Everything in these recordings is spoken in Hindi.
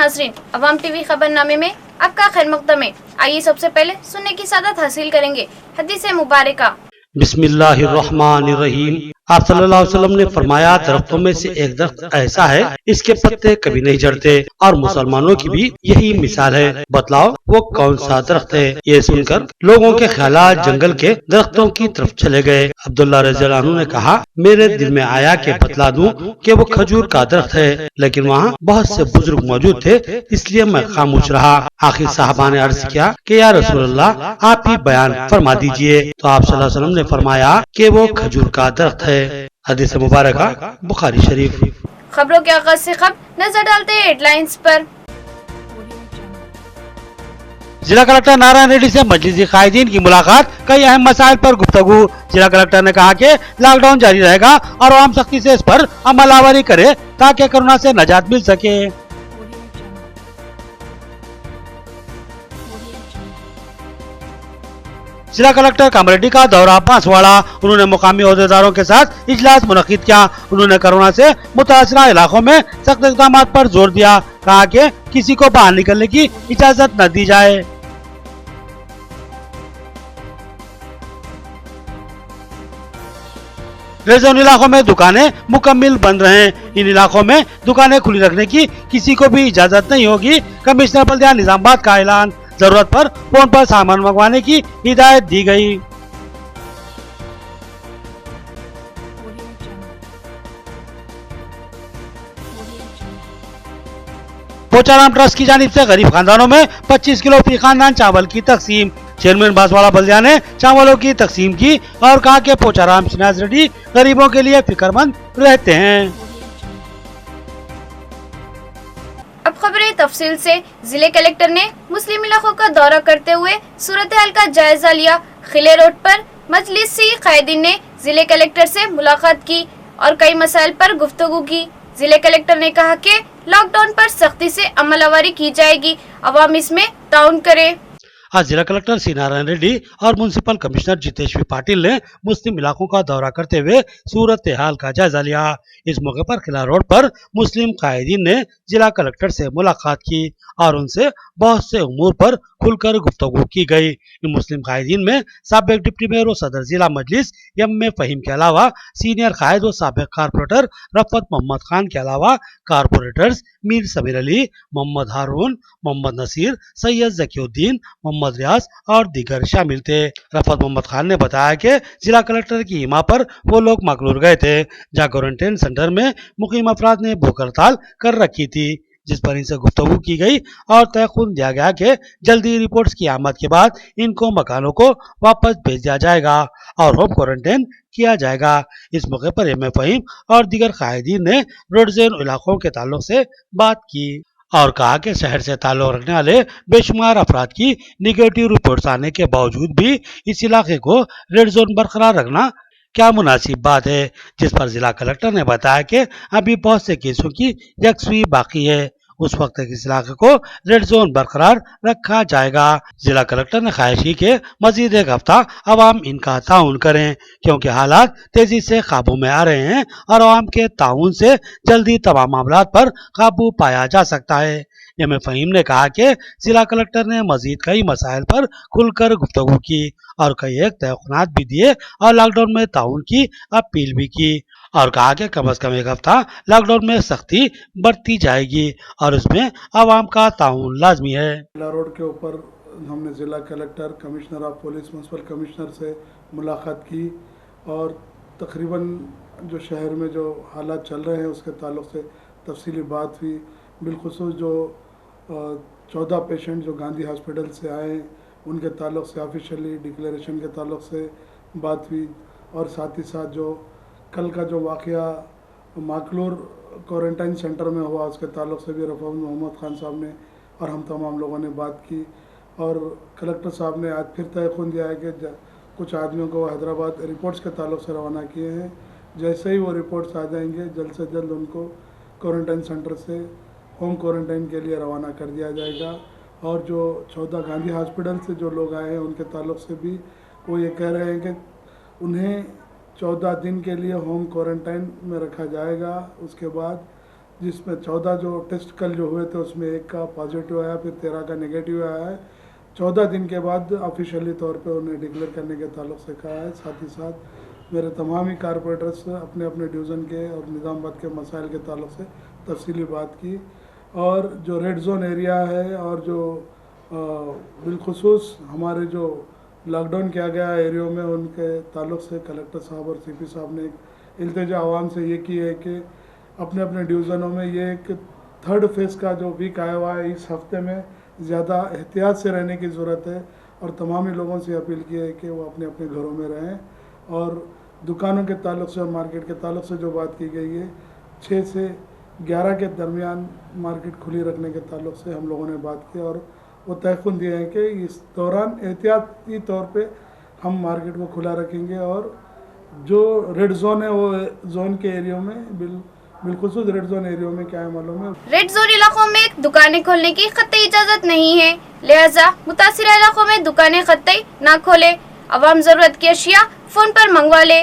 नाजरीन, अवाम टीवी खबरनामे में आपका खैर मकदम है। आइए सबसे पहले सुनने की सादत हासिल करेंगे हदीस मुबारका। बिस्मिल्लाहिर्रहमानिर्रहीम। आप सल्लल्लाहु अलैहि वसल्लम ने फरमाया, दरख्तों में से एक दरख्त ऐसा है इसके पत्ते कभी नहीं झड़ते और मुसलमानों की भी यही मिसाल है। बतलाओ वो कौन सा दरख्त है? ये सुनकर लोगों के ख्यालात जंगल के दरख्तों की तरफ चले गए। अब्दुल्ला रज़ियल्लाहु अन्हु ने कहा, मेरे दिल में आया कि बतला दूं कि वो खजूर का दरख्त है, लेकिन वहाँ बहुत से बुजुर्ग मौजूद थे, इसलिए मैं खामोश रहा। आखिर साहबा ने अर्ज किया कि या रसूलल्लाह, आप ही बयान फरमा दीजिए। तो आप सल्लल्लाहु अलैहि वसल्लम ने फरमाया कि वो खजूर का दरख्त है। हदीस मुबारका बुखारी शरीफ। खबरों के आगाज से खबर नजर डालते हैं हेडलाइंस पर। जिला कलेक्टर नारायण रेड्डी से मजलिसी कायदीन की मुलाकात, कई अहम मसाइल पर गुफ्तगू। जिला कलेक्टर ने कहा कि लॉकडाउन जारी रहेगा और आम सख्ती से इस पर अमलावरी करे ताकि कोरोना से निजात मिल सके। जिला कलेक्टर कामरेड्डी का दौरा बांसवाड़ा, उन्होंने मुकामी अहदेदारों के साथ इजलास मुनक्किद किया। उन्होंने कोरोना से मुतासरा इलाकों में सख्त इक़दाम पर जोर दिया। कहा कि किसी को बाहर निकलने की इजाजत न दी जाए। रेड जोन इलाकों में दुकानें मुकम्मल बंद रहे। इन इलाकों में दुकानें खुली रखने की किसी को भी इजाजत नहीं होगी। कमिश्नर बल्दिया निजामाबाद का ऐलान, जरूरत पर फोन पर सामान मंगवाने की हिदायत दी गई। पोचाराम ट्रस्ट की जानिब से गरीब खानदानों में 25 किलो फी खानदान चावल की तकसीम। चेयरमैन बांसवाड़ा बल्दिया ने चावलों की तकसीम की और कहा कि पोचाराम श्रीनिवास रेड्डी गरीबों के लिए फिक्रमंद रहते हैं। अब खबरें तफसील से। जिले कलेक्टर ने मुस्लिम इलाकों का दौरा करते हुए सूरत हाल का जायजा लिया। खिले रोड पर मजलिसी कायदीन ने जिले कलेक्टर से मुलाकात की और कई मसाइल पर गुफ्तगू की। जिले कलेक्टर ने कहा कि लॉकडाउन पर सख्ती से अमलवारी की जाएगी, अवाम इसमें ताउन करे। आज जिला कलेक्टर सी नारायण रेड्डी और municipal commissioner Jitesh V Patil ने मुस्लिम इलाकों का दौरा करते हुए सूरत हाल का जायजा लिया। इस मौके पर किला रोड पर मुस्लिम कायदीन ने जिला कलेक्टर से मुलाकात की और उनसे बहुत से उमूर पर खुलकर गुफ्तगू की गई। इन मुस्लिम कायदीन में साबिक डिप्टी मेयर व सदर जिला मजलिस एम फहीम के अलावा सीनियर कायद व साबिक कारपोरेटर रफत मोहम्मद खान के अलावा कारपोरेटर्स मीर समीर अली, मोहम्मद हारून, मोहम्मद नसीर, सैयद जकीउद्दीन, मोहम्मद रियाज और दीगर शामिल थे। रफत मोहम्मद खान ने बताया कि जिला कलेक्टर की हिमा पर वो लोग मकलूर गए थे जहाँ क्वारंटाइन सेंटर में मुकीम अफराद ने भूख हड़ताल कर रखी थी, जिस पर इनसे गुफ्तगू की गई और तयक़ुन दिया गया कि जल्दी रिपोर्ट्स की आमद के बाद इनको मकानों को वापस भेज दिया जाएगा और होम क्वारंटाइन किया जाएगा। इस मौके पर एम फहीम और दीगर कायदीन ने रेड जोन इलाकों के ताल्लुक से बात की और कहा कि शहर से ताल्लुक रखने वाले बेशुमार अफराद की निगेटिव रिपोर्ट्स आने के बावजूद भी इस इलाके को रेड जोन बरकरार रखना क्या मुनासिब बात है। जिस पर जिला कलेक्टर ने बताया कि अभी बहुत से केसों की यकसुई बाकी है, उस वक्त तक इस इलाके को रेड जोन बरकरार रखा जाएगा। जिला कलेक्टर ने ख्वाहिश की कि मजीद एक हफ्ता अवाम इनका ताउन करें क्योंकि हालात तेजी से काबू में आ रहे हैं और अवाम के ताउन से जल्दी तमाम मामला पर काबू पाया जा सकता है। एम फहीम ने कहा कि जिला कलेक्टर ने मजीद कई मसाइल पर खुलकर गुफ्तगू की और कई एक तयक़ुनात भी दिए और लॉकडाउन में ताउन की अपील भी की और कहा कि कम अज कम एक हफ्ता लॉकडाउन में सख्ती बरती जाएगी और उसमें आवाम का ताउन लाजमी है। किला रोड के ऊपर हमने जिला collector, commissioner of police, municipal commissioner से मुलाकात की और तकरीबन जो शहर में जो हालात चल रहे हैं उसके ताल्लुक से तफसीली बात हुई। बिलखुसूस जो 14 पेशेंट जो गांधी हॉस्पिटल से आए उनके ताल्लुक से ऑफिशियली डिक्लेरेशन के ताल्लुक से बात हुई और साथ ही साथ जो कल का जो वाक़या माकलूर क्वारंटाइन सेंटर में हुआ उसके ताल्लुक से भी रफ़त मोहम्मद खान साहब ने और हम तमाम लोगों ने बात की और कलेक्टर साहब ने आज फिर तयक़ुन दिया है कि कुछ आदमियों को हैदराबाद रिपोर्ट्स के ताल्लुक से रवाना किए हैं। जैसे ही वो रिपोर्ट्स आ जाएंगे जल्द से जल्द उनको क्वारंटाइन सेंटर से होम क्वारंटाइन के लिए रवाना कर दिया जाएगा। और जो 14 गांधी हॉस्पिटल से जो लोग आए हैं उनके ताल्लुक से भी वो ये कह रहे हैं कि उन्हें 14 दिन के लिए होम क्वारंटाइन में रखा जाएगा। उसके बाद जिसमें 14 जो टेस्ट कल जो हुए थे उसमें एक का पॉजिटिव आया, फिर 13 का नेगेटिव आया है। 14 दिन के बाद ऑफिशियली तौर पे उन्हें डिक्लेयर करने के ताल्लुक से कहा है। साथ ही साथ मेरे तमाम ही कारपोरेटर्स अपने अपने डिवीज़न के और निज़ामाबाद के मसाइल के ताल्लुक से तफसीली बात की, और जो रेड जोन एरिया है और जो बिलखुसूस हमारे जो लॉकडाउन किया गया एरियो में उनके ताल्लुक से कलेक्टर साहब और सीपी साहब ने एक इल्तिजा आवाम से ये की है कि अपने अपने डिवीज़नों में ये एक थर्ड फेज़ का जो वीक आया हुआ है, इस हफ्ते में ज़्यादा एहतियात से रहने की ज़रूरत है और तमामी लोगों से अपील की है कि वो अपने अपने घरों में रहें। और दुकानों के ताल्लुक से और मार्केट के ताल्लुक से जो बात की गई है, 6 से 11 के दरमियान मार्केट खुली रखने के ताल्लुक से हम लोगों ने बात की और वो तयक़ुन दिए हैं कि इस दौरान एहतियाती तौर पे हम मार्केट को खुला रखेंगे और जो रेड जोन है वो जोन के एरियो में बिलखुसूस रेड जोन एरियो में क्या है मालूम है, रेड जोन इलाकों में दुकानें खोलने की कतई इजाजत नहीं है, लिहाजा मुतासिर इलाकों में दुकानें कतई ना खोले, अवाम जरूरत की अशिया फोन पर मंगवा ले।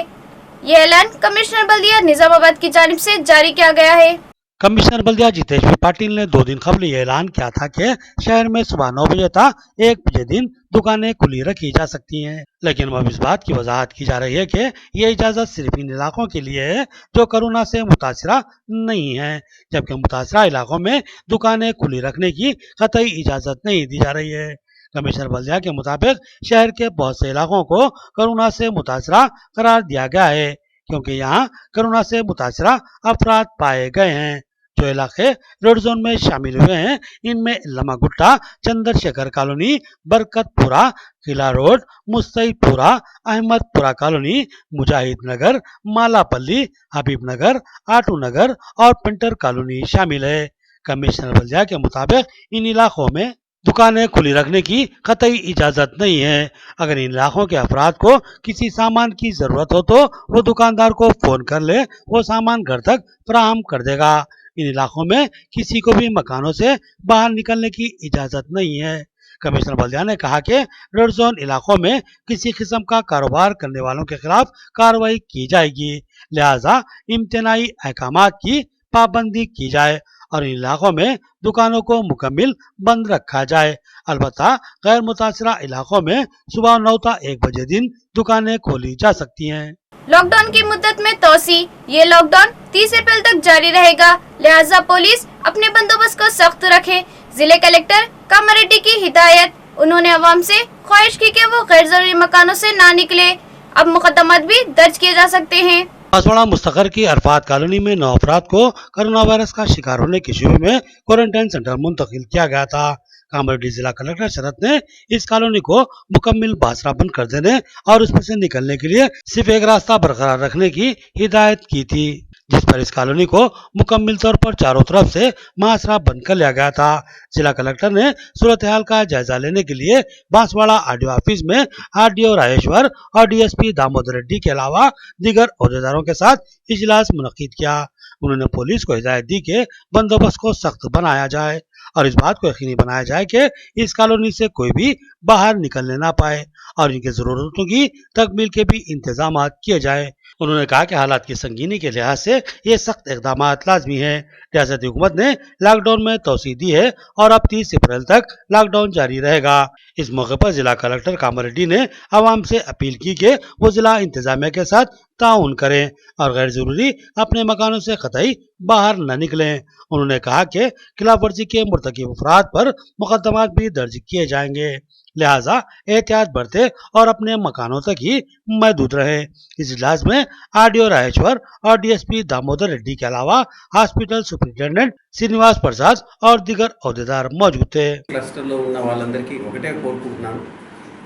ये ऐलान कमिश्नर बल्दिया निजामाबाद की जानिब से जारी किया गया है। कमिश्नर बल्दिया जितेश वी पाटिल ने 2 दिन कबल ये ऐलान किया था कि शहर में सुबह 9 बजे तक 1 बजे दिन दुकानें खुली रखी जा सकती हैं, लेकिन अब इस बात की वजाहत की जा रही है कि ये इजाज़त सिर्फ इन इलाकों के लिए है जो कोरोना से मुतासरा नहीं है, जबकि मुतासरा इलाकों में दुकानें खुली रखने की कतई इजाज़त नहीं दी जा रही है। कमिश्नर बल्दिया के मुताबिक शहर के बहुत से इलाकों को कोरोना से मुतासरा करार दिया गया है, क्योंकि यहाँ कोरोना से मुतासरा अफराद पाए गए हैं। जो इलाके रेड जोन में शामिल हुए हैं इनमें लमागुट्टा, चंद्रशेखर कॉलोनी, बरकतपुरा, किला रोड, मुस्तईदपुरा, अहमदपुरा कॉलोनी, मुजाहिद नगर, मालापल्ली, हबीब नगर, आटू नगर और पिंटर कॉलोनी शामिल है। कमिश्नर बल्दिया के मुताबिक इन इलाकों में दुकानें खुली रखने की कतई इजाज़त नहीं है। अगर इन इलाकों के अफराद को किसी सामान की ज़रूरत हो तो वो दुकानदार को फ़ोन कर ले, वो सामान घर तक फराहम कर देगा। इन इलाकों में किसी को भी मकानों से बाहर निकलने की इजाज़त नहीं है। कमिश्नर बल्दिया ने कहा कि रेड जोन इलाकों में किसी किस्म का कारोबार करने वालों के खिलाफ कार्रवाई की जाएगी, लिहाजा इम्तनाई अहकामात की पाबंदी की जाए और इन इलाकों में दुकानों को मुकम्मिल बंद रखा जाए। अलबत्ता गैर मुतासरा इलाकों में सुबह 9 ता 1 बजे दिन दुकानें खोली जा सकती हैं। लॉकडाउन की मुद्दत में तोसी, ये लॉकडाउन 30 अप्रैल तक जारी रहेगा, लिहाजा पुलिस अपने बंदोबस्त को सख्त रखे। जिले कलेक्टर कामर रेड्डी की हिदायत, उन्होंने अवाम से ख्वाहिश की कि वो गैर जरूरी मकानों से ना निकले। अब मुकदमात भी दर्ज किए जा सकते हैं। बांसवाड़ा मुस्तकर की अरफात कॉलोनी में 9 अफराद को कोरोना वायरस का शिकार होने के शुरू में क्वारंटाइन सेंटर मुंतकिल किया गया था। कामरेड्डी जिला कलेक्टर शरद ने इस कॉलोनी को मुकम्मिल बासरा बंद कर देने और उसमें से निकलने के लिए सिर्फ एक रास्ता बरकरार रखने की हिदायत की थी, जिस पर इस कॉलोनी को मुकम्मिल तौर पर चारों तरफ से महासरा बंद कर लिया गया था। जिला कलेक्टर ने सूरत हाल का जायजा लेने के लिए बांसवाड़ा आरडीओ ऑफिस में आरडीओ राजेश्वर और डीएसपी दामोदर रेड्डी के अलावा दीगर अहदेदारों के साथ इजलास मुनक्किद किया। उन्होंने पुलिस को हिदायत दी कि बंदोबस्त को सख्त बनाया जाए और इस बात को यकीनी बनाया जाए कि इस कॉलोनी से कोई भी बाहर निकलने ना पाए और इनकी जरूरतों की तकमील के भी इंतजाम किए जाए। उन्होंने कहा कि हालात की संगीनी के लिहाज से ये सख्त इकदाम लाजमी है। रियासती हुकूमत ने लॉकडाउन में तोसी दी है और अब 30 अप्रैल तक लॉकडाउन जारी रहेगा। इस मौके पर जिला कलेक्टर कामर रेड्डी ने आवाम से अपील की कि वो जिला इंतजामिया के साथ ताउन करें और गैर जरूरी अपने मकानों से कतई बाहर न निकलें। उन्होंने कहा कि खिलाफ वर्जी के मुर्तकिब अफराद पर मुकदमात भी दर्ज किए जाएंगे, लिहाजा एहतियात बरते और अपने मकानों तक ही महदूद रहे। इस इजलास में आरडीओ राजेश्वर और डीएसपी दामोदर रेड्डी के अलावा हॉस्पिटल सुपरिटेंडेंट श्रीनिवास प्रसाद और दीगर अहदेदार मौजूद थे। క్లస్టర్ లో ఉన్న వాళ్ళందరికీ ఒకటే కోరుకుంటున్నాను,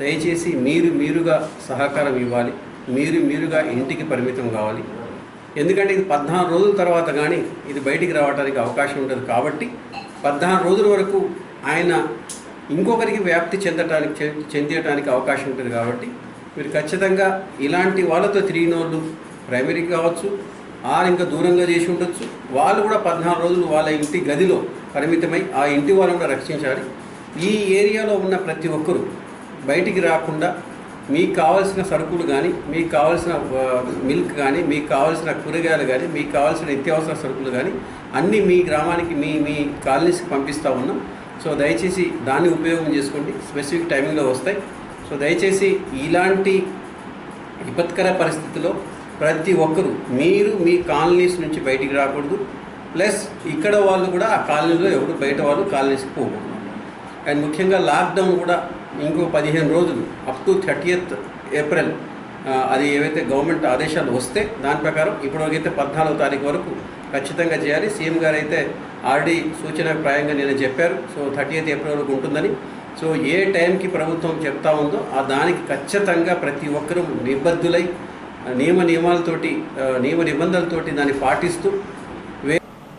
దయచేసి మీరుగా సహకారం ఇవ్వాలి, మీరుగా ఇంటికి పరిమితం కావాలి. ఎందుకంటే ఇది 14 రోజుల తర్వాత కానీ ఇది బయటికి రావడానికి అవకాశం ఉండదు. కాబట్టి 14 రోజుల వరకు ఆయన ఇంకొకరికి వ్యాప్తి చెందడానికి అవకాశం ఉంటుంది. కాబట్టి మీరు ఖచ్చితంగా ఇలాంటి వాళ్ళతో తిరిగినోళ్ళు ప్రైమరీ కావచ్చు, ఇంకా దూరంగా చేసి ఉండొచ్చు, వాళ్ళు కూడా 14 రోజులు వాళ్ళ ఇంటి గదిలో పరిమితమై ఆ ఇంటి వాళ్ళని కూడా రక్షించాలి. ఈ ఏరియాలో ఉన్న ప్రతి ఒక్కరూ బయటికి రాకుండా మీకు కావాల్సిన సరుకులు కానీ, మీకు కావాల్సిన మిల్క్ కానీ, మీకు కావాల్సిన కూరగాయలు కానీ, మీకు కావాల్సిన నిత్యావసర సరుకులు కానీ అన్నీ మీ గ్రామానికి మీ మీ కాలనీస్కి పంపిస్తూ ఉన్నాం. సో దయచేసి దాన్ని ఉపయోగం చేసుకోండి, స్పెసిఫిక్ టైమింగ్లో వస్తాయి. సో దయచేసి ఇలాంటి విపత్కర పరిస్థితుల్లో ప్రతి ఒక్కరూ మీరు మీ కాలనీస్ నుంచి బయటికి రాకూడదు. ప్లస్ ఇక్కడ వాళ్ళు కూడా ఆ కాలనీలో ఎవరు బయట వాళ్ళు కాలనీస్కి పోకూడదు. అండ్ ముఖ్యంగా లాక్డౌన్ కూడా ఇంకో 15 రోజులు అప్ టు 30th ఏప్రిల్ అది ఏవైతే గవర్నమెంట్ ఆదేశాలు వస్తే దాని ప్రకారం ఇప్పటివరకైతే 14వ తారీఖు వరకు ఖచ్చితంగా చేయాలి. సీఎం గారు అయితే ఆల్రెడీ సూచనాప్రాయంగా నేను చెప్పారు. సో 30th ఏప్రిల్ వరకు ఉంటుందని. సో ఏ టైంకి ప్రభుత్వం చెప్తా ఉందో ఆ దానికి ఖచ్చితంగా ప్రతి ఒక్కరూ నిబద్ధులై నియమ నిబంధనలతోటి దాన్ని పాటిస్తూ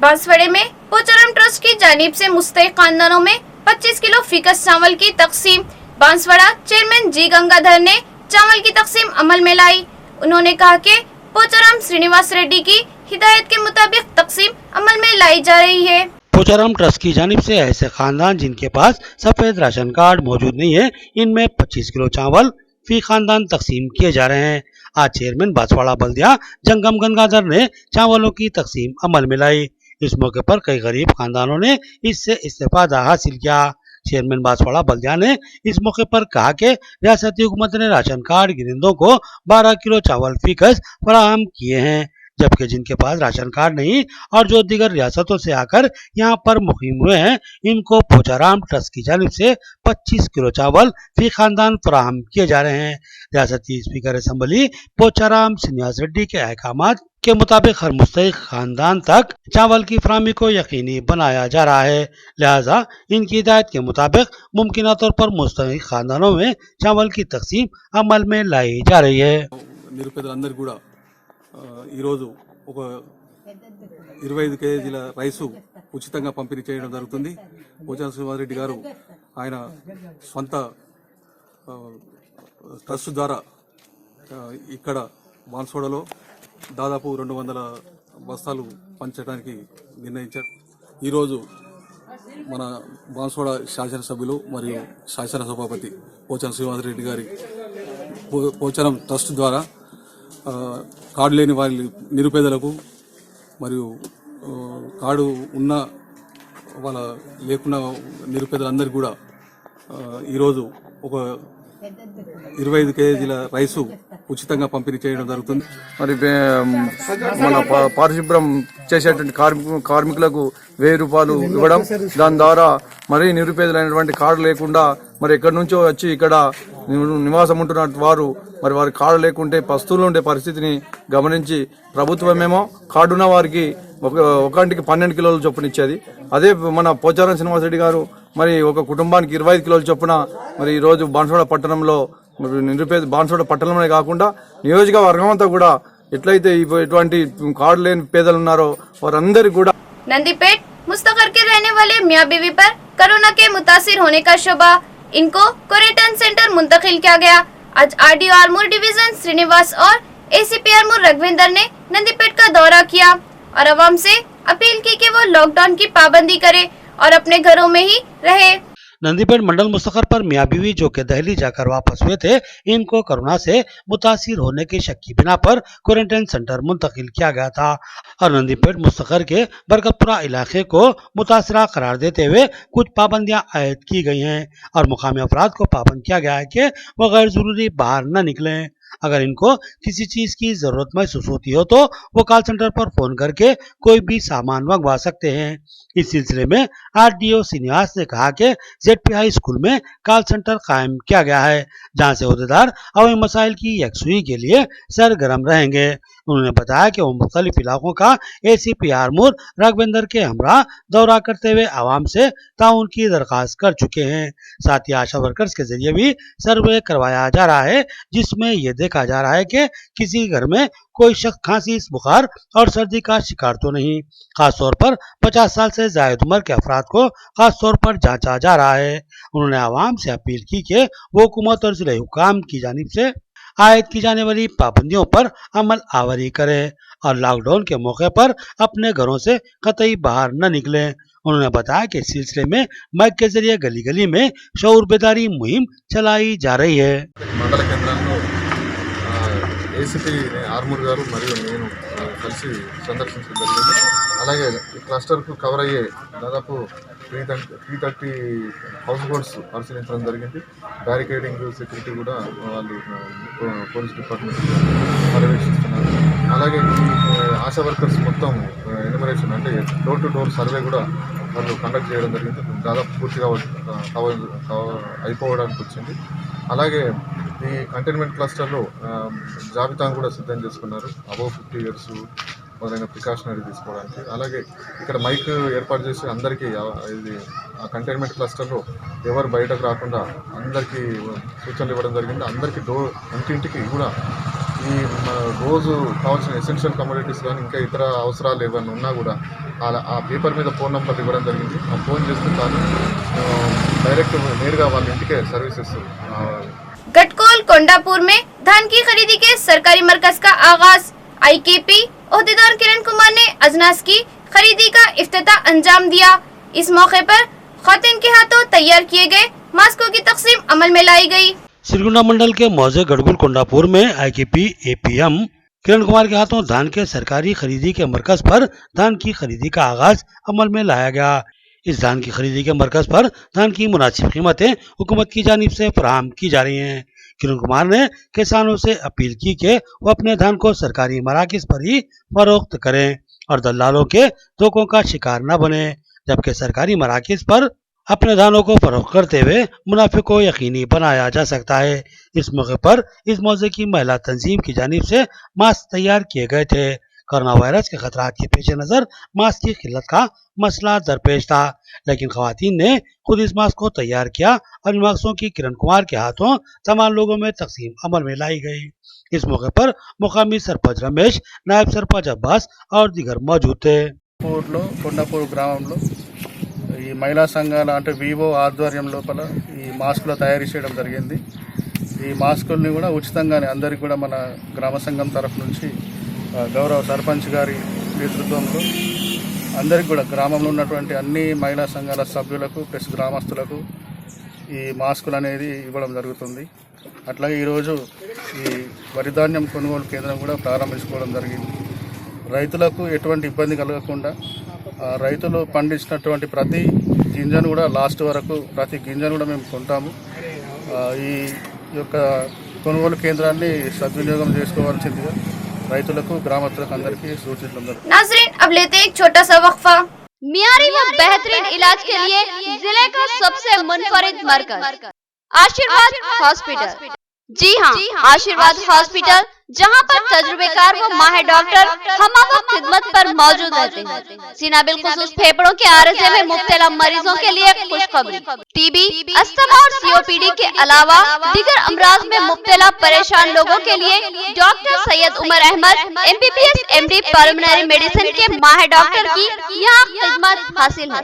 बांसवाड़े में पोचाराम ट्रस्ट की जानिब से मुस्तहिक खानदानों में 25 किलो फीकस चावल की तकसीम। बांसवाड़ा चेयरमैन जी गंगाधर ने चावल की तकसीम अमल में लाई। उन्होंने कहा कि पोचाराम श्रीनिवास रेड्डी की हिदायत के मुताबिक तकसीम अमल में लाई जा रही है। पोचाराम ट्रस्ट की जानिब से ऐसे खानदान जिनके पास सफेद राशन कार्ड मौजूद नहीं है, इनमें 25 किलो चावल फी खानदान तकसीम किए जा रहे हैं। आज चेयरमैन बांसवाड़ा बल्दिया जंगम गंगाधर ने चावलों की तकसीम अमल में लाई। इस मौके पर कई गरीब खानदानों ने इससे इस्तेफादा हासिल किया। चेयरमैन बांसवाड़ा बल्दिया ने इस मौके पर कहा कि रियासती हुकूमत ने राशन कार्ड गिरिंदों को 12 किलो चावल फीकस फराहम किए हैं, जबकि जिनके पास राशन कार्ड नहीं और जो दीगर रियासतों से आकर यहाँ पर मुकीम हुए हैं, इनको पोचाराम ट्रस्ट की जानिब से 25 किलो चावल फी खानदान फराहम किए जा रहे हैं। रियासती स्पीकर असेंबली पोचाराम श्रीनिवास रेड्डी के अहकामात के मुताबिक हर मुस्तहिक खानदान तक चावल की फराहमी को यकीनी बनाया जा रहा है। लिहाजा इनकी हिदायत के मुताबिक मुमकिन तौर पर मुस्तहिक खानदानों में चावल की तकसीम अमल में लाई जा रही है। నిరుపేదలందరికీ కూడా ఈరోజు ఒక 25 కేజీల రైసు ఉచితంగా పంపిణీ చేయడం జరుగుతుంది. పోచారం శ్రీనివాస్ రెడ్డి గారు ఆయన సొంత ట్రస్ట్ ద్వారా ఇక్కడ బాన్స్వాడలో దాదాపు 200 బస్తాలు పంచడానికి నిర్ణయించారు. ఈరోజు మన బాన్స్వాడ శాసనసభ్యులు మరియు శాసనసభాపతి పోచారం శ్రీనివాస్ రెడ్డి గారి పోచారం ట్రస్ట్ ద్వారా కార్డు లేని వారి నిరుపేదలకు మరియు కార్డు ఉన్న వాళ్ళ లేకున్న నిరుపేదలందరికీ కూడా ఈరోజు ఒక 25 కేజీల రైసు ఉచితంగా పంపిణీ చేయడం జరుగుతుంది. మరి మన పారిశుభ్రం చేసేటువంటి కార్మికులకు 1000 రూపాయలు ఇవ్వడం, దాని ద్వారా మరి నిరుపేదలైనటువంటి కార్డు లేకుండా మరి ఎక్కడి నుంచో వచ్చి ఇక్కడ నివాసం ఉంటున్న వారు మరి వారి కార్డు లేకుంటే పస్తులు ఉండే పరిస్థితిని గమనించి ప్రభుత్వమేమో కార్డున్న వారికి ఒకంటికి 12 కిలోల చొప్పున ఇచ్చేది. అదే మన పోచారం శ్రీనివాస్ రెడ్డి గారు మరి ఒక కుటుంబానికి 25 కిలోల చొప్పున మరి ఈరోజు బాన్స్వాడ పట్టణంలో నిరుపేద బాన్స్వాడ పట్టణంలో కాకుండా నియోజకవర్గం అంతా కూడా ఎట్లయితే ఇటువంటి కార్డు లేని పేదలు ఉన్నారో వారందరికీ కూడా नंदीपेट मुस्तखर के रहने वाले मियां बीवी पर कोरोना के मुतासिर होने का शुबा, इनको क्वारंटाइन सेंटर मुंतकिल किया गया। आज आरडीओ आरमूर डिवीजन श्रीनिवास और एसीपी आरमूर रघविंदर ने नंदीपेट का दौरा किया और आवाम से अपील की कि वो लॉकडाउन की पाबंदी करे और अपने घरों में ही रहे। नंदीपेट मंडल मुस्तखर पर मियां बीवी जो के दिल्ली जाकर वापस हुए थे, इनको कोरोना से मुतासिर होने की शक की बिना पर क्वारंटाइन सेंटर मुंतकिल किया गया था और नंदीपेट मुस्तखर के बरकतपुरा इलाके को मुतासरा करार देते हुए कुछ पाबंदियां आयद की गई हैं और मुकामी अफराद को पाबंद किया गया है कि वो गैर जरूरी बाहर न निकलें। अगर इनको किसी चीज की जरूरत महसूस होती हो तो वो कॉल सेंटर पर फोन करके कोई भी सामान मंगवा सकते हैं। इस सिलसिले में आरडीओ श्रीनिवास ने कहा कि जेडपी हाई स्कूल में कॉल सेंटर कायम किया गया है, जहां से अहदेदार अवामी मसाइल की यकसुई के लिए सरगर्म रहेंगे। उन्होंने बताया कि वो मुख्तलिफ इलाकों का एसीपी आरमूर रघविंदर के हमरा दौरा करते हुए आवाम से ताउन की दरखास्त कर चुके हैं। साथ ही आशा वर्कर्स के जरिए भी सर्वे करवाया जा रहा है, जिसमें ये देखा जा रहा है कि किसी घर में कोई शख्स खांसी, बुखार और सर्दी का शिकार तो नहीं। खासतौर पर 50 साल से जायद उम्र के अफराद को खासतौर पर जांचा जा रहा है। उन्होंने आवाम से अपील की कि वो हुकूमत और जिला हुकाम की जानिब से आयद की जाने वाली पाबंदियों पर अमल आवरी करें और लॉकडाउन के मौके पर अपने घरों से कतई बाहर न निकलें। उन्होंने बताया कि इस सिलसिले में माइक के जरिए गली गली में शऊर बेदारी मुहिम चलाई जा रही है। మండల కేంద్రంలో ఏసీపీ ఆర్మూర్ గారు మరియు నేను కలిసి సందర్శించడం జరిగింది. అలాగే ఈ క్లస్టర్కు కవర్ అయ్యే దాదాపు 330 హౌస్ హోల్డ్స్ పరిశీలించడం జరిగింది. బ్యారికేడింగ్, సెక్యూరిటీ కూడా వాళ్ళు పోలీస్ డిపార్ట్మెంట్ పర్యవేక్షిస్తున్నారు. అలాగే ఈ ఆశా వర్కర్స్ మొత్తం ఎన్యుమరేషన్ అంటే డోర్ టు డోర్ సర్వే కూడా వాళ్ళు కండక్ట్ చేయడం జరిగింది. దాదాపు పూర్తిగా అయిపోవడానికి వచ్చింది. అలాగే ఈ కంటైన్మెంట్ క్లస్టర్లో జాబితాను కూడా సిద్ధం చేసుకున్నారు. అబవ్ 50 years మొదలైన ప్రికాషనరీ తీసుకోవడానికి. అలాగే ఇక్కడ మైక్ ఏర్పాటు చేసి అందరికీ ఇది ఆ కంటైన్మెంట్ క్లస్టర్లో ఎవరు బయటకు రాకుండా అందరికీ సూచనలు ఇవ్వడం జరిగింది. అందరికీ ఇంటింటికి కూడా ఈ రోజు కావాల్సిన ఎసెన్షియల్ కమోడిటీస్ కానీ ఇంకా ఇతర అవసరాలు ఏమైనా ఉన్నా కూడా ఆ పేపర్ మీద ఫోన్ నెంబర్లు ఇవ్వడం జరిగింది. ఆ ఫోన్ చేస్తే చాలు డైరెక్ట్ నేరుగా వాళ్ళ ఇంటికే సర్వీసెస్. गटकोल कोंडापुर में धान की खरीदी के सरकारी मरकज का आगाज। आईकेपी ओहदेदार किरण कुमार ने अजनास की खरीदी का इफ्तिताह अंजाम दिया। इस मौके पर खवातीन के हाथों तैयार किए गए मास्कों की तकसीम अमल में लाई गई। सिरगुंडा मंडल के मौजे गढ़गुल कोंडापुर में आईकेपी एपीएम किरण कुमार के हाथों धान के सरकारी खरीदी के मरकज पर धान की खरीदी का आगाज अमल में लाया गया। इस धान की खरीदी के मरकज पर धान की मुनासिब कीमतें हुकूमत की जानिब से फराहम की जा रही हैं। किरण कुमार ने किसानों से अपील की कि वो अपने धान को सरकारी मराकिज पर ही फरोख्त करें और दलालों के धोखों का शिकार न बने, जबकि सरकारी मराकिज पर अपने धानों को फरोख्त करते हुए मुनाफे को यकीनी बनाया जा सकता है। इस मौके पर इस मौजे की महिला तंजीम की जानिब से मास्क तैयार किए गए थे। कोरोना वायरस के खतरात के पेश नजर मास्क की किल्लत का मसला दरपेश था, लेकिन खवातीन ने खुद इस मास्क को तैयार किया और इन मास्कों की किरण कुमार के हाथों तमाम लोगों में तकसीम अमल में लाई गई। इस मौके पर मुकामी सरपंच रमेश, नायब सरपंच अब्बास और दीगर मौजूद थे। కొండాపూర్ గ్రామంలో ఈ మహిళా సంఘాల అంటే వివో ఆధ్వర్యం లోపల ఈ మాస్కులు తయారు చేయడం జరిగింది. ఈ మాస్కుల్ని కూడా ఉచితంగానే అందరికీ కూడా మన గ్రామ సంఘం తరఫు నుంచి గౌరవ సర్పంచ్ గారి నేతృత్వంలో అందరికీ కూడా గ్రామంలో ఉన్నటువంటి అన్ని మహిళా సంఘాల సభ్యులకు ప్లస్ గ్రామస్తులకు ఈ మాస్కులు అనేది ఇవ్వడం జరుగుతుంది. అట్లాగే ఈరోజు ఈ వరి ధాన్యం కొనుగోలు కేంద్రం కూడా ప్రారంభించుకోవడం జరిగింది. రైతులకు ఎటువంటి ఇబ్బంది కలగకుండా రైతులు పండించినటువంటి ప్రతి గింజను కూడా లాస్ట్ వరకు ప్రతి గింజను కూడా మేము కొంటాము. ఈ యొక్క కొనుగోలు కేంద్రాన్ని సద్వినియోగం చేసుకోవాల్సిందిగా రైతులకు గ్రామస్తులకు అందరికీ సూచించడం జరుగుతుంది. नाज़रीन, अब लेते हैं एक छोटा सा वक्फा। मियारी व बेहतरीन इलाज के लिए जिले का सबसे मुनफरिद मरकज आशीर्वाद हॉस्पिटल। जी हाँ, आशीर्वाद हॉस्पिटल, जहाँ पर तजुर्बेकार व माहिर डॉक्टर हमवक्त खिदमत पर मौजूद रहते हैं। सीना बिलखुसूस फेफड़ों के आरज़े में मुब्तला मरीजों के लिए खुशखबरी। टीबी, अस्थमा और सीओपीडी के अलावा दीगर अमराज में मुब्तला परेशान लोगों के लिए doctor Syed Umar Ahmed MBBS MD pulmonary medicine के माहिर डॉक्टर की यहाँ खिदमत हासिल है।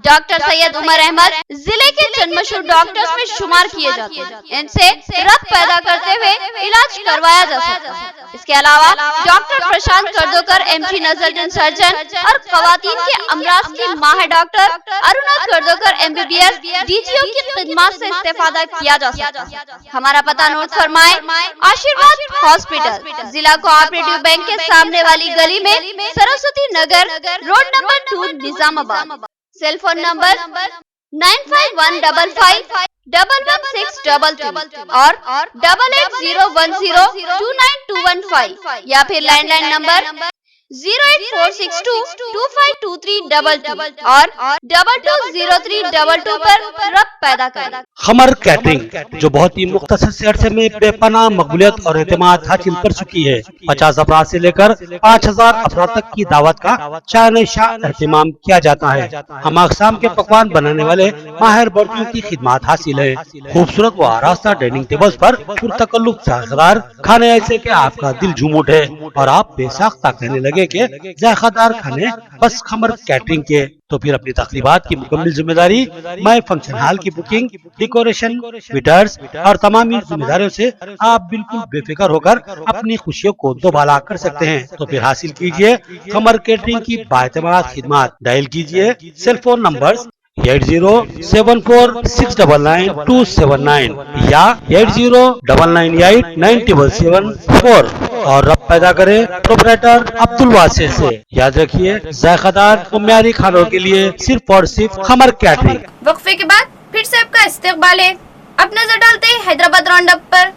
डॉक्टर सैयद उमर अहमद जिले के चंद डॉक्टर्स में शुमार किए जाते हैं। इनसे रक्त पैदा करते हुए इलाज करवाया जा सकता है। इसके अलावा डॉक्टर प्रशांत कर्दोकर MG नजरजन सर्जन और खवातीन के अमराज की माहिर डॉक्टर अरुणा कर्दोकर MBBS DGO की खिदमत से इस्तेफादा किया जा सकता है। हमारा पता नोट फरमाए, आशीर्वाद हॉस्पिटल, जिला कोऑपरेटिव बैंक के सामने वाली गली में Saraswati Nagar, road number 2, Nizamabad. Cell phone number 9515511622 और 8801029215 या फिर लैंडलाइन नंबर 08462252322 और 220322 पर रब्त पैदा करें। खमर कैटरिंग जो बहुत ही मुख्तसर से अरसे में बेपनाह मकबूलियत और एतमाद हासिल कर चुकी है। 50 अफराद से लेकर 5000 अफराद तक की दावत का शान शाह एहतमाम किया जाता है। हम अक़साम के पकवान बनाने वाले माहिर बर्तियों की खिदमत हासिल है। खूबसूरत व आरास्ता डाइनिंग टेबल्स पर पुरतकल्लुफ़ जायकेदार खाने ऐसे के आपका दिल झूम उठे और आप बेसाख्ता कहने लगे के जायकेदार खाने बस खमर कैटरिंग के। तो फिर अपनी तकरीबात की मुकम्मल जिम्मेदारी माय फंक्शन हॉल की बुकिंग, डेकोरेशन, वेटर्स और तमाम जिम्मेदारियों से आप बिल्कुल बेफिक्र होकर अपनी खुशियों को दोबाला कर सकते हैं। तो फिर हासिल कीजिए खमर कैटरिंग की बाएतमाद खिदमत। डायल कीजिए सेल फोन नंबर 8074699279 या 8099891774 और रब पैदा करे प्रोपराइटर अब्दुल वासे से। याद रखिए, जायकादार और म्यारी खानों के लिए सिर्फ और सिर्फ खमर कैटरिंग। वक्फे के बाद फिर से आपका इस्तेकबाल है। अब नजर डालते हैं हैदराबाद राउंड अप पर।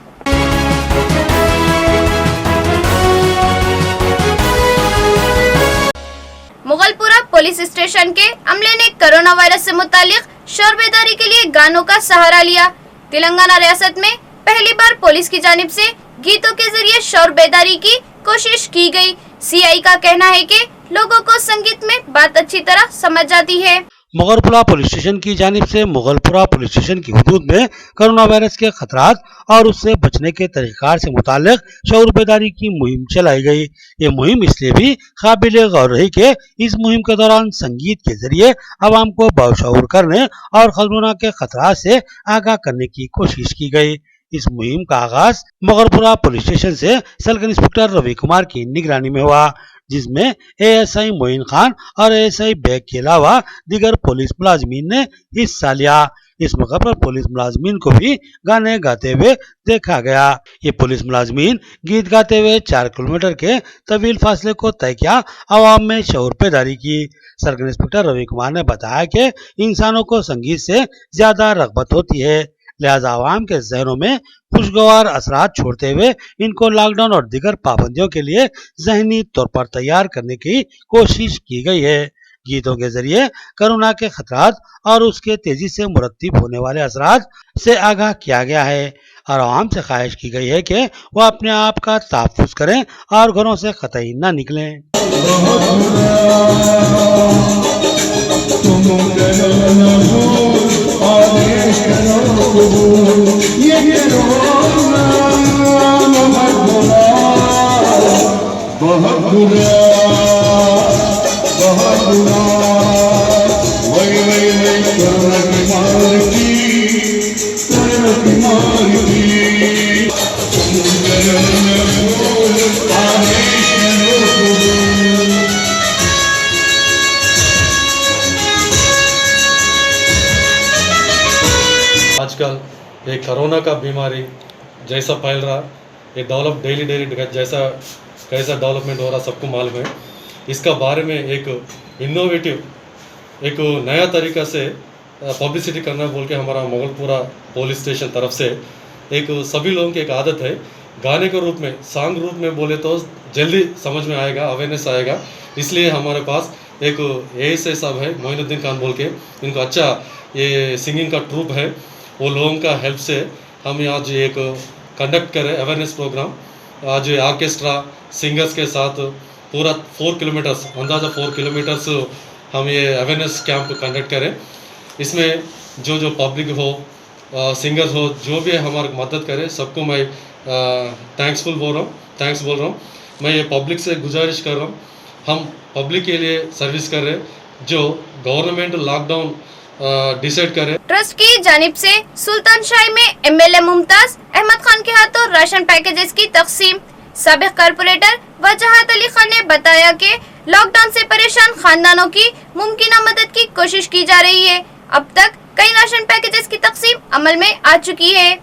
मुगलपुरा पुलिस स्टेशन के अमले ने कोरोना वायरस से मुतालिक शोर बेदारी के लिए गानों का सहारा लिया। तेलंगाना रियासत में पहली बार पुलिस की जानिब से गीतों के जरिए शोर बेदारी की कोशिश की गई। सीआई का कहना है कि लोगों को संगीत में बात अच्छी तरह समझ जाती है। मुगलपुरा पुलिस स्टेशन की जानिब से मुगलपुरा पुलिस स्टेशन की हुदूद में कोरोना वायरस के खतरात और उससे बचने के तरीक़ार से मुतालिक शऊर बेदारी की मुहिम चलाई गई। ये मुहिम इसलिए भी काबिल गौर रही कि इस मुहिम के दौरान संगीत के जरिए आवाम को बाशऊर करने और कोरोना के खतरात से आगाह करने की कोशिश की गई। इस मुहिम का आगाज मुगलपुरा पुलिस स्टेशन से सर्कल इंस्पेक्टर रवि कुमार की निगरानी में हुआ, जिसमें एएसआई मोइन खान और एएसआई बेग के अलावा दीगर पुलिस मुलाजमीन ने हिस्सा लिया। इस मौके पर पुलिस मुलाजमीन को भी गाने गाते हुए देखा गया। ये पुलिस मुलाजमीन गीत गाते हुए 4 किलोमीटर के तवील फासले को तय किया, आवाम में शऊर बेदारी की। सर्कल इंस्पेक्टर रवि कुमार ने बताया कि इंसानों को संगीत से ज्यादा रगबत होती है, लिहाजा आवाम के जहनों में खुशगवार असरात छोड़ते हुए इनको लॉकडाउन और दीगर पाबंदियों के लिए जहनी तौर पर तैयार करने की कोशिश की गई है। गीतों के जरिए कोरोना के खतरात और उसके तेजी से मुरत्तिब होने वाले असरात से आगाह किया गया है और आवाम से ख्वाहिश की गई है कि वह अपने आप का तहफ़्फ़ुज़ करें और घरों से कतई न निकलें। आजकल ये कोरोना का बीमारी जैसा फैल रहा, ये डेवलप डेली जैसा कैसा डेवलपमेंट हो रहा सबको मालूम है। इसका बारे में एक इनोवेटिव एक नया तरीका से पब्लिसिटी करना बोल के हमारा मुगलपुरा पुलिस स्टेशन तरफ से एक सभी लोगों की एक आदत है, गाने के रूप में सॉन्ग रूप में बोले तो जल्दी समझ में आएगा, अवेयरनेस आएगा। इसलिए हमारे पास एक एएसआई साहब है मोइनुद्दीन खान बोल के, इनको अच्छा ये सिंगिंग का ट्रूप है, वो लोगों का हेल्प से हम आज एक कंडक्ट करें अवेयरनेस प्रोग्राम। आज ऑर्केस्ट्रा सिंगर्स के साथ पूरा 4 किलोमीटर्स अंदाज़ा 4 किलोमीटर्स हम ये अवेयरनेस कैंप कंडक्ट करें। इसमें जो पब्लिक हो, सिंगर्स हो, जो भी हमारी मदद करे सबको मैं थैंक्स बोल रहा हूँ। मैं ये पब्लिक से गुजारिश कर रहा हूँ, हम पब्लिक के लिए सर्विस कर रहे, जो गवर्नमेंट लॉकडाउन डिसाइड करे। ट्रस्ट की जानिब से सुल्तान शाही में एमएलए मुमताज अहमद खान के हाथों राशन पैकेजेस की तकसीम। साबिक कारपोरेटर वजाहत अली खान ने बताया कि लॉकडाउन से परेशान खानदानों की मुमकिन मदद की कोशिश की जा रही है। अब तक कई राशन पैकेजेस की तकसीम अमल में आ चुकी है।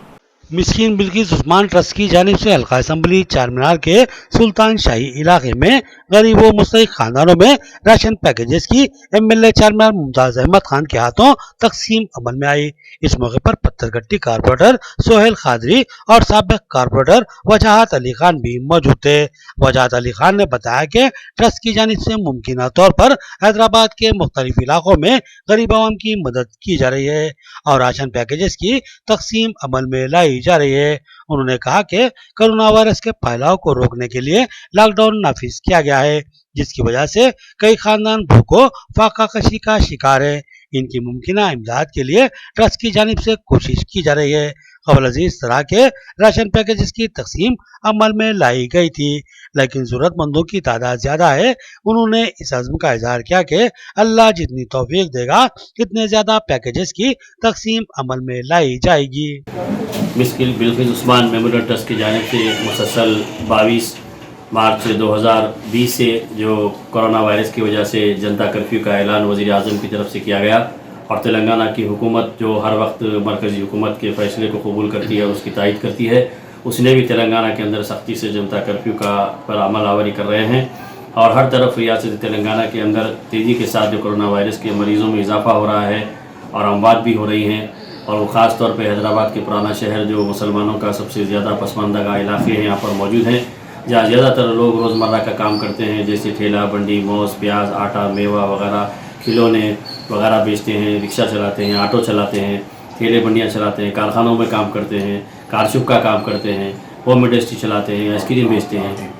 मिस्कीन बिल्किस उस्मान ट्रस्ट की जानिब से हल्का असम्बली चार मीनार के सुल्तान शाही इलाके में गरीब व मुस्तहिक खानदानों में राशन पैकेजेस की एमएलए चार मीनार मुमताज अहमद खान के हाथों तकसीम अमल में आई। इस मौके पर पत्थरगट्टी कारपोरेटर सोहेल खादरी और साबिक कारपोरेटर वजाहत अली खान भी मौजूद थे। वजाहत अली खान ने बताया कि ट्रस्ट की जानिब से मुमकिन तौर पर हैदराबाद के मुख्तलिफ इलाकों में गरीब आवाम की मदद की जा रही है और राशन पैकेजेस की तकसीम अमल में लाई जा रही है। उन्होंने कहा कि कोरोना वायरस के फैलाव को रोकने के लिए लॉकडाउन नाफिज किया गया है, जिसकी वजह से कई खानदान भूख व फाका कशी का शिकार है। इनकी मुमकिन इमदाद के लिए ट्रस्ट की जानिब से कोशिश की जा रही है। कबल इस तरह के राशन पैकेजेस की तकसीम अमल में लाई गई थी, लेकिन जरूरतमंदों की तादाद ज्यादा है। उन्होंने इस अज़्म का इजहार किया कि अल्लाह जितनी तौफीक देगा इतने ज्यादा पैकेजेस की तकसीम अमल में लाई जाएगी। मिस्किन बिल्किस उस्मान मेमोरियल ट्रस्ट की जानिब से मुसलसल 22 मार्च 2020 से जो कोरोना वायरस की वजह से जनता कर्फ्यू का ऐलान वज़ीर आज़म की तरफ से किया गया, और तेलंगाना की हुकूमत जो हर वक्त मरकज़ी हुकूमत के फ़ैसले को कबूल करती है और उसकी तायद करती है, उसने भी तेलंगाना के अंदर सख्ती से जनता कर्फ्यू पर अमल आवरी कर रहे हैं और हर तरफ रियासत तेलंगाना के अंदर तेज़ी के साथ जो कोरोना वायरस के मरीज़ों में इजाफा हो रहा है और अमवात भी हो रही हैं। और वो ख़ास तौर पे हैदराबाद के पुराना शहर जो मुसलमानों का सबसे ज़्यादा पसमानदा इलाके हैं यहाँ पर मौजूद हैं, जहाँ ज़्यादातर लोग रोज़मर्रा का काम करते हैं, जैसे ठेला बंडी, मोज, प्याज, आटा, मेवा वगैरह, खिलौने वगैरह बेचते हैं, रिक्शा चलाते हैं, ऑटो चलाते हैं, ठेले बंडियाँ चलाते हैं, कारखानों में काम करते हैं, कारशुब का काम करते हैं, होम इंडस्ट्री चलाते हैं, आइसक्रीम बेचते हैं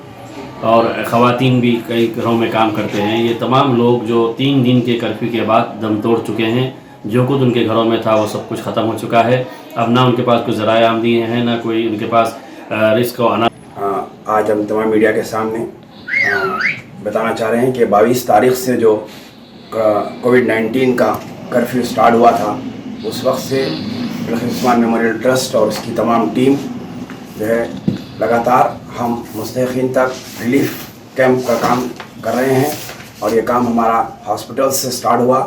और ख़वातीन भी कई घरों में काम करते हैं। ये तमाम लोग जो 3 दिन के कर्फ्यू के बाद दम तोड़ चुके हैं, जो कुछ उनके घरों में था वो सब कुछ ख़त्म हो चुका है। अब ना उनके पास कोई ज़राए आमदनी है, ना कोई उनके पास रिस्क और आना। आज हम तमाम मीडिया के सामने बताना चाह रहे हैं कि 22 तारीख से जो कोविड-19 का कर्फ्यू स्टार्ट हुआ था, उस वक्त से उस्मान मेमोरियल ट्रस्ट और उसकी तमाम टीम जो है लगातार हम मुस्तहिक़ीन तक रिलीफ कैंप का काम कर रहे हैं और ये काम हमारा हॉस्पिटल से स्टार्ट हुआ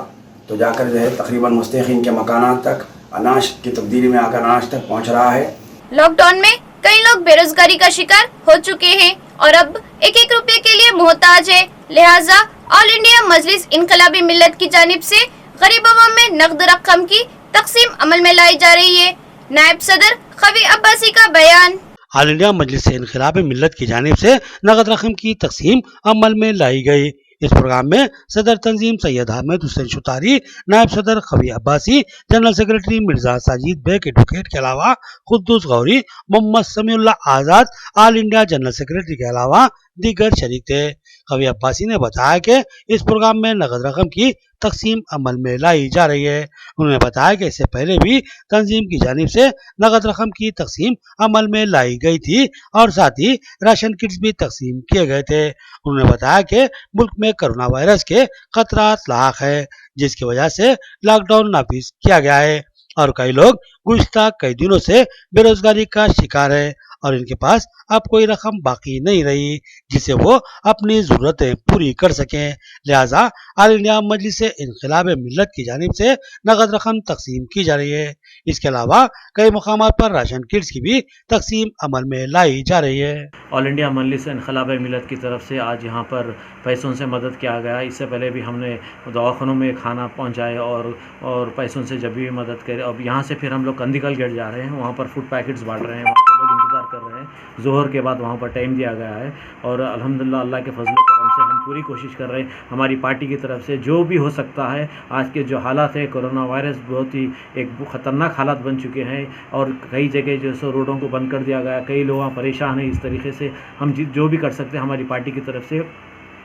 तो जाकर जो है तकरीबन मुस्तहिक़ीन के मकानात तक अनाज की तब्दीली में आकर अनाज तक पहुंच रहा है। लॉकडाउन में कई लोग बेरोजगारी का शिकार हो चुके हैं और अब 1-1 रुपए के लिए मोहताज है। लिहाजा ऑल इंडिया मजलिस इनकलाबी मिल्लत की जानिब से गरीब अवाम में नकद रकम की तकसीम अमल में लाई जा रही है। नायब सदर खवी अब्बासी का बयान। ऑल इंडिया मजलिस इनकलाबी मिल्लत की जानिब से नकद रकम की तकसीम अमल में लाई गई। इस प्रोग्राम में सदर तंजीम सैयद अहमद हुसैन शुतारी, नायब सदर Khavi Abbasi, general secretary Mirza Sajid Baig advocate के अलावा Quddus Ghori, Mohammed Samiullah Azad, all India general secretary के अलावा दीगर शरीक थे। खवी अब्बासी ने बताया कि इस प्रोग्राम में नकद रकम की तकसीम अमल में लाई जा रही है। उन्होंने बताया कि इससे पहले भी तंजीम की जानिब से नकद रकम की तकसीम अमल में लाई गई थी और साथ ही राशन किट्स भी तकसीम किए गए थे। उन्होंने बताया कि मुल्क में कोरोना वायरस के खतरात लाक है, जिसकी वजह से लॉकडाउन नाफिज किया गया है और कई लोग गुज़िश्ता कई दिनों से बेरोजगारी का शिकार है और इनके पास अब कोई रकम बाकी नहीं रही जिसे वो अपनी ज़रूरतें पूरी कर सकें। लिहाजा ऑल इंडिया मजलिस इनकलाब मिल्लत की जानिब से नकद रकम तकसीम की जा रही है। इसके अलावा कई मकामात पर राशन किट्स की भी तकसीम अमल में लाई जा रही है। ऑल इंडिया मजलिस इनकलाब मिल्लत की तरफ से आज यहाँ पर पैसों से मदद किया गया। इससे पहले भी हमने दवाखानों में खाना पहुँचाए और पैसों से जब भी मदद करे। अब यहाँ से फिर हम लोग कंदीकल गेट जा रहे हैं, वहाँ पर फूड पैकेट्स बांट रहे हैं, वहाँ पर लोग इंतज़ार कर रहे हैं। ज़ोहर के बाद वहाँ पर टाइम दिया गया है और अल्हम्दुलिल्लाह अल्लाह के फजल करम से हम पूरी कोशिश कर रहे हैं हमारी पार्टी की तरफ से जो भी हो सकता है। आज के जो हालात है, कोरोना वायरस बहुत ही एक ख़तरनाक हालात बन चुके हैं और कई जगह जो सो रोडों को बंद कर दिया गया, कई लोग परेशान हैं। इस तरीके से हम जो भी कर सकते हैं हमारी पार्टी की तरफ से,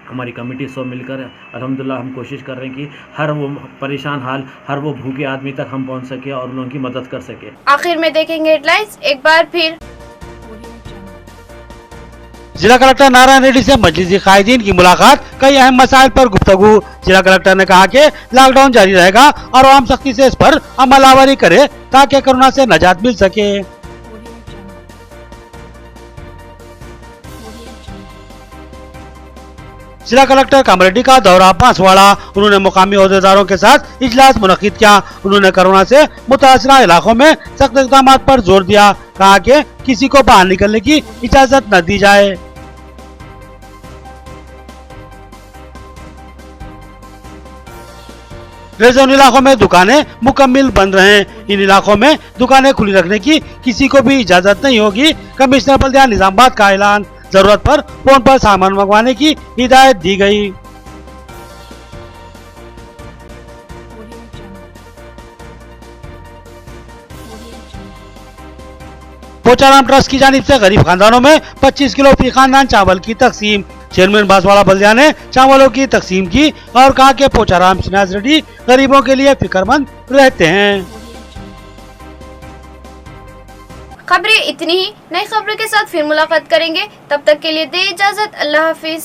हमारी कमेटी सब मिलकर अल्हम्दुलिल्लाह हम कोशिश कर रहे हैं कि हर वो परेशान हाल, हर वो भूखे आदमी तक हम पहुंच सके और उन लोगों की मदद कर सके। आखिर में देखेंगे हेडलाइंस एक बार फिर। जिला कलेक्टर नारायण रेड्डी से मजलिसी कायदीन की मुलाकात, कई अहम मसाइल पर गुफ्तगू। जिला कलेक्टर ने कहा कि लॉकडाउन जारी रहेगा और आम सख्ती से इस पर अमलावरी करे ताकि कोरोना से नजात मिल सके। जिला कलेक्टर कामरेड्डी का दौरा बांसवाड़ा, उन्होंने मुकामी ओहदेदारों के साथ इजलास मुनक्किद किया। उन्होंने कोरोना से मुतासरा इलाकों में सख्त इक़दाम पर जोर दिया, कहा कि किसी को बाहर निकलने की इजाजत न दी जाए। रेड जोन इलाकों में दुकानें मुकम्मल बंद रहे। इन इलाकों में दुकानें खुली रखने की किसी को भी इजाजत नहीं होगी। कमिश्नर बल्दिया निजामाबाद का ऐलान, जरूरत पर फोन पर सामान मंगवाने की हिदायत दी गई। पोचाराम ट्रस्ट की जानिब से गरीब खानदानों में 25 किलो फी खानदान चावल की तकसीम। चेयरमैन बांसवाड़ा बल्दिया ने चावलों की तकसीम की और कहा कि पोचाराम श्रीनाथ रेड्डी गरीबों के लिए फिक्रमंद रहते हैं। खबरें इतनी ही, नई खबरों के साथ फिर मुलाकात करेंगे। तब तक के लिए दे इजाजत, अल्लाह हाफिज।